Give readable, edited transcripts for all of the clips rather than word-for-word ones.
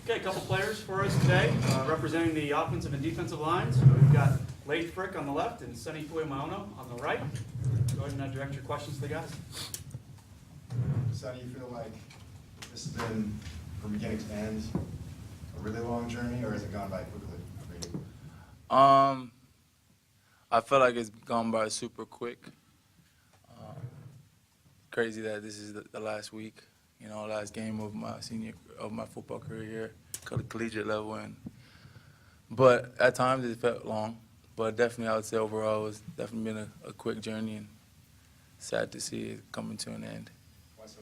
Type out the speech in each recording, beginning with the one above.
Okay, a couple players for us today, representing the offensive and defensive lines. We've got Leif Frick on the left and Sonny Tuimaono on the right. Go ahead and direct your questions to the guys. Sonny, you feel like this has been, from beginning to end, a really long journey, or has it gone by quickly for you? I feel like it's gone by super quick. Crazy that this is the last week, last game of my football career here, collegiate level, but at times it felt long. But definitely, I would say overall, it's definitely been a quick journey, and sad to see it coming to an end. Why so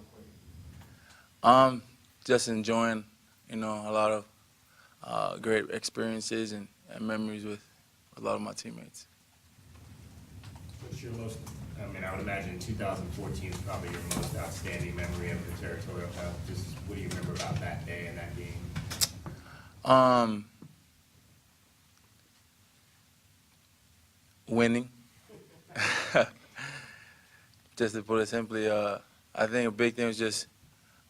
quick? Just enjoying, a lot of great experiences and memories with a lot of my teammates. What's your most, I would imagine 2014 is probably your most outstanding memory of the Territorial Cup. Just what do you remember about that day and that game? Winning. Just to put it simply, I think a big thing was just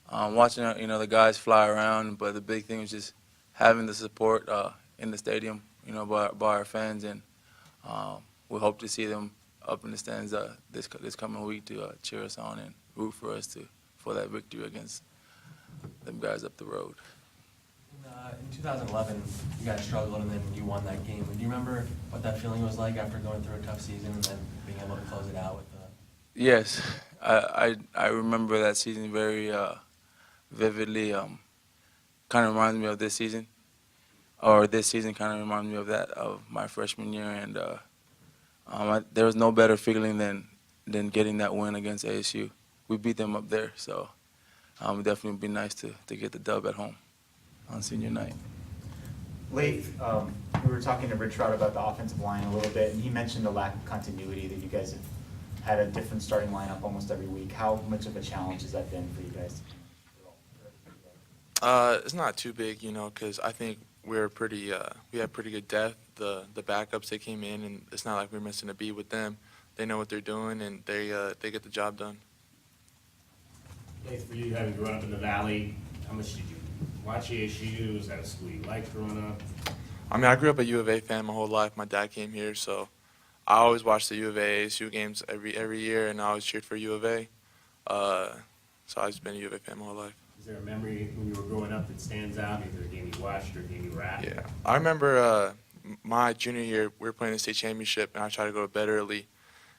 watching, the guys fly around, but the big thing was just having the support in the stadium, by our fans, and we hope to see them up in the stands this coming week to cheer us on and root for us for that victory against them guys up the road. In 2011, you guys struggled and then you won that game. Do you remember what that feeling was like after going through a tough season and then being able to close it out with the... Yes, I remember that season very vividly. Kind of reminds me of this season, or this season kind of reminds me of that of my freshman year, and there was no better feeling than getting that win against ASU. We beat them up there, so it would definitely be nice to get the dub at home on senior night. Leif, we were talking to Rich Trout about the offensive line a little bit, and he mentioned the lack of continuity, that you guys have had a different starting lineup almost every week. How much of a challenge has that been for you guys? It's not too big, because I think we have pretty good depth. The backups, they came in, and it's not like we're missing a beat with them. They know what they're doing, and they get the job done. Leif, for you, having grown up in the Valley, how much did you watch ASU? Was that a school you liked growing up? I grew up a U of A fan my whole life. My dad came here, so I always watched the U of A ASU games every year, and I always cheered for U of A. So I've just been a U of A fan my whole life. Is there a memory when you were growing up that stands out, either a game you watched or a game you were at? Yeah, I remember my junior year, we were playing the state championship, and I tried to go to bed early.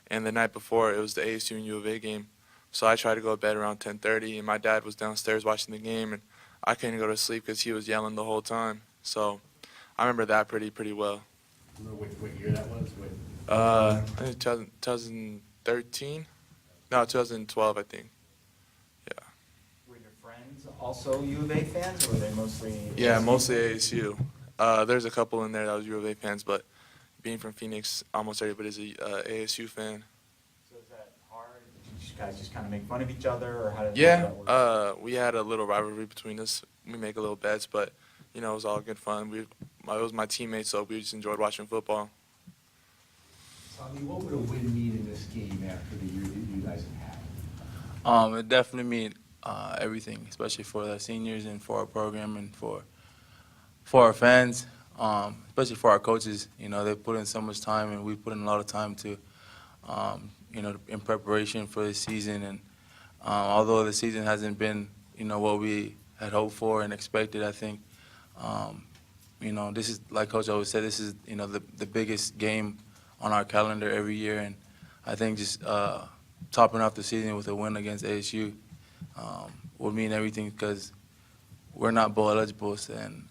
And the night before, it was the ASU and U of A game. So I tried to go to bed around 10:30, and my dad was downstairs watching the game, and I couldn't go to sleep because he was yelling the whole time. So I remember that pretty well. Remember what year that was? I think 2013? No, 2012, I think. Yeah. Were your friends also U of A fans, or were they mostly... Yeah, ASU? mostly ASU. There's a couple in there that was U of A fans, but being from Phoenix, almost everybody's a ASU fan. So is that hard? Did you guys just kind of make fun of each other, or how did Yeah, that work? we had a little rivalry between us. We make a little bets, but it was all good fun. It was my teammates, so we just enjoyed watching football. Sonny, what would a win mean in this game after the year that you guys have had? It definitely mean everything, especially for the seniors and for our program and for our fans, especially for our coaches. They put in so much time, and we put in a lot of time to, in preparation for the season. And although the season hasn't been, what we had hoped for and expected, I think, this is, like Coach always said, this is, the biggest game on our calendar every year. And I think just topping off the season with a win against ASU would mean everything, because we're not bowl eligible, and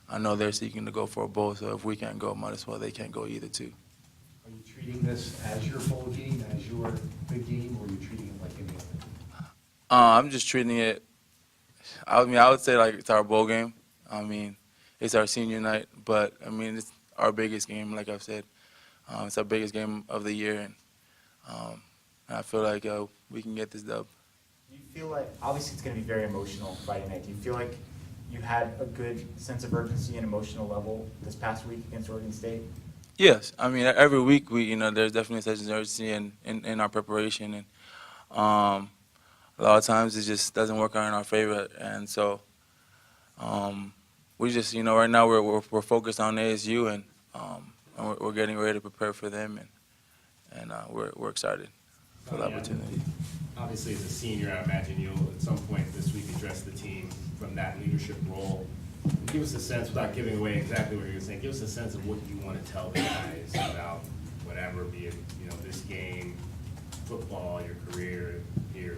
I know they're seeking to go for a bowl, so if we can't go, might as well they can't go either, too. Are you treating this as your bowl game, as your big game, or are you treating it like any other? I'm just treating it, I would say like it's our bowl game. It's our senior night, but it's our biggest game, like I've said. It's our biggest game of the year, and I feel like we can get this dub. Do you feel like, obviously it's going to be very emotional Friday night, do you feel like you had a good sense of urgency and emotional level this past week against Oregon State? Yes, every week there's definitely such an urgency in our preparation, and a lot of times it just doesn't work out in our favor, and so we just, right now we're focused on ASU, and we're getting ready to prepare for them, and we're excited for the opportunity. Obviously, as a senior, I imagine you'll at some point this week address the team from that leadership role. Give us a sense, without giving away exactly what you're going to say, give us a sense of what you want to tell the guys about whatever, be it, this game, football, your career here.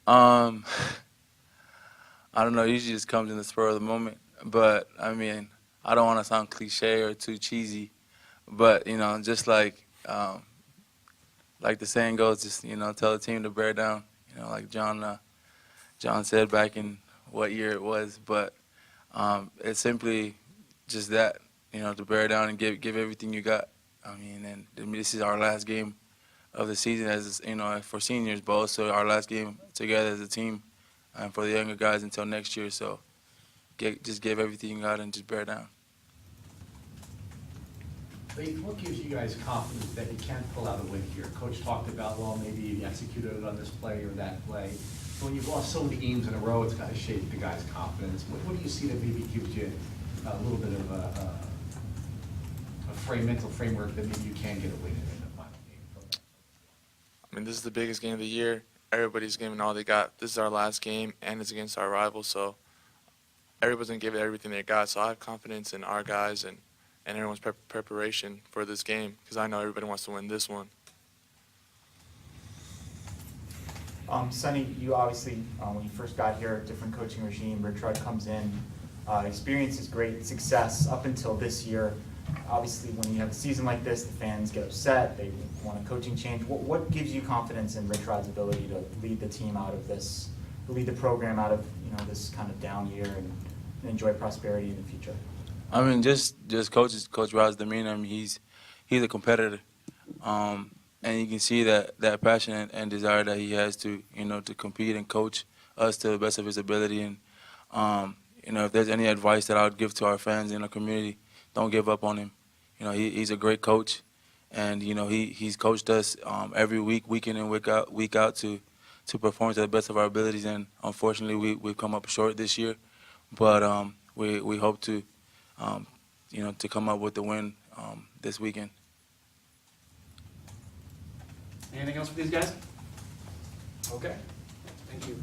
I don't know. Usually just comes in the spur of the moment. But I mean, I don't want to sound cliche or too cheesy, but just like the saying goes, just tell the team to bear down. Like John said back in what year it was. But it's simply just that, to bear down and give everything you got. I mean, and this is our last game of the season, as for seniors, but also our last game together as a team, and for the younger guys until next year. So just give everything you got and just bear down. Leif, what gives you guys confidence that you can pull out a win here? Coach talked about, well, maybe you executed it on this play or that play. So when you've lost so many games in a row, it's got to shake the guys' confidence. What do you see that maybe gives you a little bit of a mental framework that maybe you can get a win in the final game from that? I mean, this is the biggest game of the year. Everybody's giving all they got. This is our last game, and it's against our rivals, so everybody's going to give it everything they got. So I have confidence in our guys and everyone's preparation for this game, because I know everybody wants to win this one. Sonny, you obviously, when you first got here, different coaching regime, Rich Rod comes in, experience is great, success up until this year. Obviously, when you have a season like this, the fans get upset, they want a coaching change. What gives you confidence in Rich Rod's ability to lead the team out of this, lead the program out of this kind of down year and enjoy prosperity in the future? I mean, just Coach Rod's demeanor. I mean, he's a competitor, and you can see that passion and desire that he has to to compete and coach us to the best of his ability. And if there's any advice that I would give to our fans in our community, don't give up on him. He's a great coach, and he's coached us every week in and week out to perform to the best of our abilities. And unfortunately, we've come up short this year, but we hope to to come up with the win this weekend. Anything else for these guys? Okay, thank you.